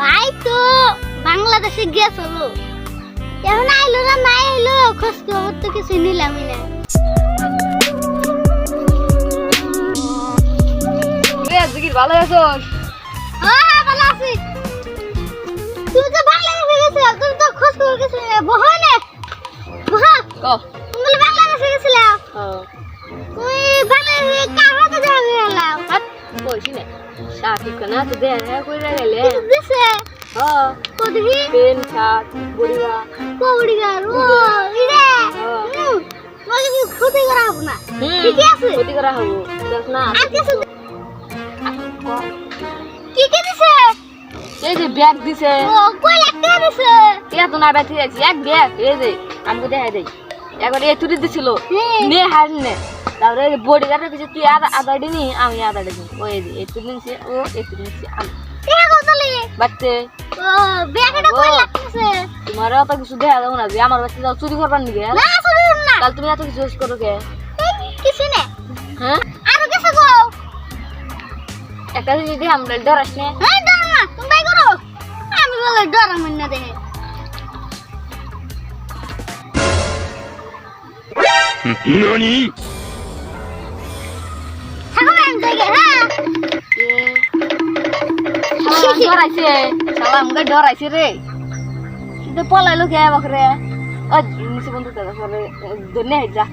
ভাই তো বাংলাদেশে গেছিল এখন আইলো না নাই আইলো খোঁজ খবর তো কিছু নিলামই না জিকির ভালো আছোস? হ্যাঁ ভালো আছি তুই তো বাংলাদেশে গেছিস তুই তো খোঁজ খবর কিছু নিলে বহা না বহা তুমি বাংলাদেশে গেছিলে তুই বাংলাদেশে কার হাতে যাবে এলাও কইছি না সাথী কেনা তো দেখা কইরা গেলে দিছে হ্যাঁ কদিহি পেন শাক বড়িয়া কোড়িগার ও ইরে মানে কি ক্ষতি করা হবে না ঠিক আছে ক্ষতি করা হবো দেখ না আর কিছু কি কি দিছে এই যে ব্যাগ দিছে ও কই লাগতে দিছে এত না ব্যাগ দিয়েছি এক ব্যাগ এই যে আমি দেখাই দেই একবার এই তুলি দিছিল নে হার নে তারপরে বডি গার্ডের কিছু তুই আধা দিনি আমি আধা দিনি ওই যে এই তুলি নিছে ও এই তুলি নিছে আমি দেখা গতলে বাচ্চে ও ব্যাগটা কই লাগতেছে তোমার অত কিছু দেখা যাবো না যে আমার বাচ্চা যাও চুরি করবার নিগে না শুনুন না তাহলে তুমি এত কিছু ইউজ করো কে কিছু না হ্যাঁ আর কিছু গো একটা যদি আমরা ডরাস নে হ্যাঁ ডর না তুমি বাই করো আমি বলে ডর আমার না দেখে ননি থাকো না আমি দেখে হ্যাঁ ডরাইছে শালা আমাকে ডরাইছে রে কিন্তু পলাইলো কে বকরে ও নিচে বন্ধু দাদা করে ধন্যবাদ যা